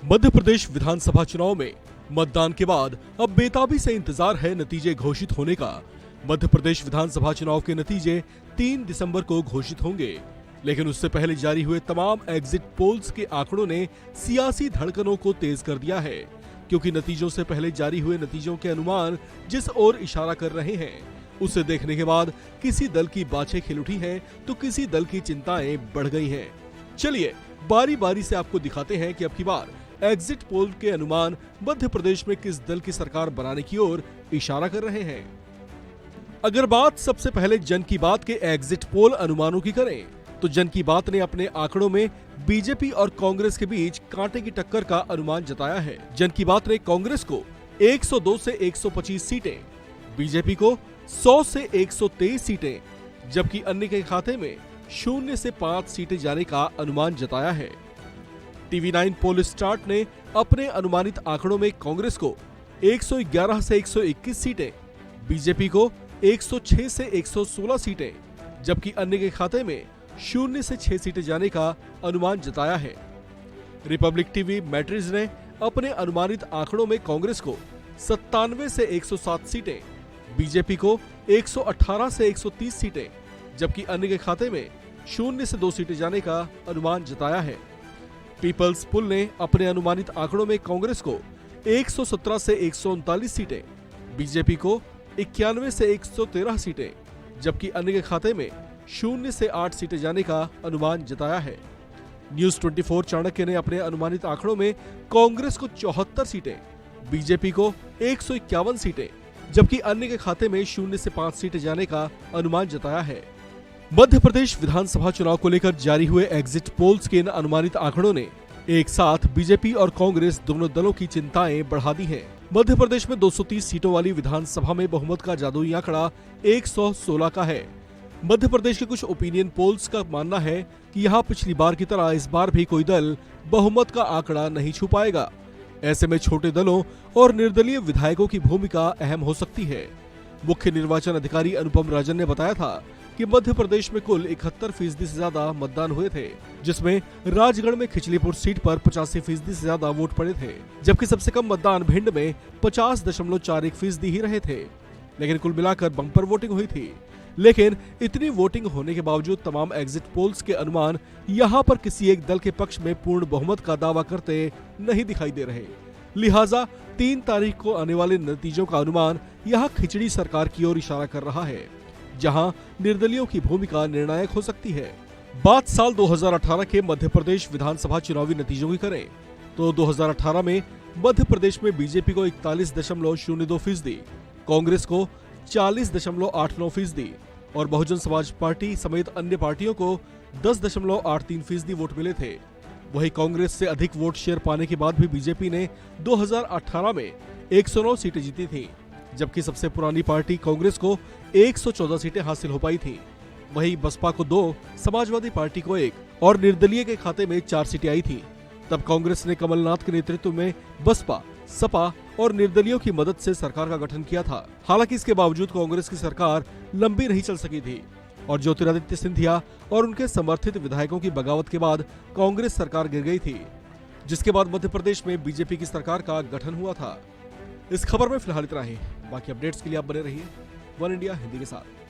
मध्य प्रदेश विधानसभा चुनाव में मतदान के बाद अब बेताबी से इंतजार है नतीजे घोषित होने का। मध्य प्रदेश विधानसभा चुनाव के नतीजे 3 दिसंबर को घोषित होंगे, लेकिन उससे पहले जारी हुए तमाम एग्जिट पोल्स के आंकड़ों ने सियासी धड़कनों को तेज कर दिया है, क्योंकि नतीजों से पहले जारी हुए नतीजों के अनुमान जिस ओर इशारा कर रहे हैं, उसे देखने के बाद किसी दल की बाछें खिल उठी हैं तो किसी दल की चिंताएं बढ़ गई हैं। चलिए बारी बारी से आपको दिखाते हैं कि अब की बार एग्जिट पोल के अनुमान मध्य प्रदेश में किस दल की सरकार बनाने की ओर इशारा कर रहे हैं। अगर बात सबसे पहले जन की बात के एग्जिट पोल अनुमानों की करें, तो जन की बात ने अपने आंकड़ों में बीजेपी और कांग्रेस के बीच कांटे की टक्कर का अनुमान जताया है। जन की बात ने कांग्रेस को 102 से 125 सीटें, बीजेपी को 100 से 123 सीटें, जबकि अन्य के खाते में 0 से 5 सीटें जाने का अनुमान जताया है। TV9 पोल स्टार्ट ने अपने अनुमानित आंकड़ों में कांग्रेस को 111 से 121 सीटें, बीजेपी को 106 से 116 सीटें, जबकि अन्य के खाते में 0 से 6 सीटें जाने का अनुमान जताया है। रिपब्लिक टीवी मैट्रिक्स ने अपने अनुमानित आंकड़ों में कांग्रेस को 97 से 107 सीटें, बीजेपी को 118 से 130 सीटें, जबकि अन्य के खाते में 0 से 2 सीटें जाने का अनुमान जताया है। पीपल्स पुल ने अपने अनुमानित आंकड़ों में कांग्रेस को 117 से 139 सीटें, बीजेपी को 91 से 113 सीटें, जबकि अन्य के खाते में 0 से 8 सीटें जाने का अनुमान जताया है। न्यूज 24 चाणक्य ने अपने अनुमानित आंकड़ों में कांग्रेस को 74 सीटें, बीजेपी को 151 सीटें, जबकि अन्य के खाते में 0 से 5 सीटें जाने का अनुमान जताया है। मध्य प्रदेश विधानसभा चुनाव को लेकर जारी हुए एग्जिट पोल्स के इन अनुमानित आंकड़ों ने एक साथ बीजेपी और कांग्रेस दोनों दलों की चिंताएं बढ़ा दी हैं। मध्य प्रदेश में 230 सीटों वाली विधानसभा में बहुमत का जादुई आंकड़ा 116 का है। मध्य प्रदेश के कुछ ओपिनियन पोल्स का मानना है कि यहाँ पिछली बार की तरह इस बार भी कोई दल बहुमत का आंकड़ा नहीं छू पाएगा। ऐसे में छोटे दलों और निर्दलीय विधायकों की भूमिका अहम हो सकती है। मुख्य निर्वाचन अधिकारी अनुपम राजन ने बताया था कि मध्य प्रदेश में कुल 71% से ज्यादा मतदान हुए थे, जिसमें राजगढ़ में खिचलीपुर सीट पर 85% से ज्यादा वोट पड़े थे, जबकि सबसे कम मतदान भिंड में 50.41% ही रहे थे। लेकिन कुल मिलाकर बम्पर वोटिंग हुई थी। लेकिन इतनी वोटिंग होने के बावजूद तमाम एग्जिट पोल्स के अनुमान यहाँ पर किसी एक दल के पक्ष में पूर्ण बहुमत का दावा करते नहीं दिखाई दे रहे। लिहाजा 3 तारीख को आने वाले नतीजों का अनुमान यहाँ खिचड़ी सरकार की ओर इशारा कर रहा है, जहां निर्दलियों की भूमिका निर्णायक हो सकती है। बात साल 2018 के मध्य प्रदेश विधानसभा चुनावी नतीजों की करें, तो 2018 में मध्य प्रदेश में बीजेपी को 41.02%, कांग्रेस को 40.89% और बहुजन समाज पार्टी समेत अन्य पार्टियों को 10.83% वोट मिले थे। वहीं कांग्रेस से अधिक वोट शेयर पाने के बाद भी बीजेपी ने 2018 में 109 सीटें जीती थी, जबकि सबसे पुरानी पार्टी कांग्रेस को 114 सीटें हासिल हो पाई थी। वहीं बसपा को 2, समाजवादी पार्टी को 1 और निर्दलीय के खाते में 4 सीटें आई थी। तब कांग्रेस ने कमलनाथ के नेतृत्व में बसपा, सपा और निर्दलियों की मदद से सरकार का गठन किया था। हालांकि इसके बावजूद कांग्रेस की सरकार लंबी नहीं चल सकी थी और ज्योतिरादित्य सिंधिया और उनके समर्थित विधायकों की बगावत के बाद कांग्रेस सरकार गिर गई थी, जिसके बाद मध्य प्रदेश में बीजेपी की सरकार का गठन हुआ था। इस खबर में फिलहाल इतना ही। बाकी अपडेट्स के लिए आप बने रहिए वन इंडिया हिंदी के साथ।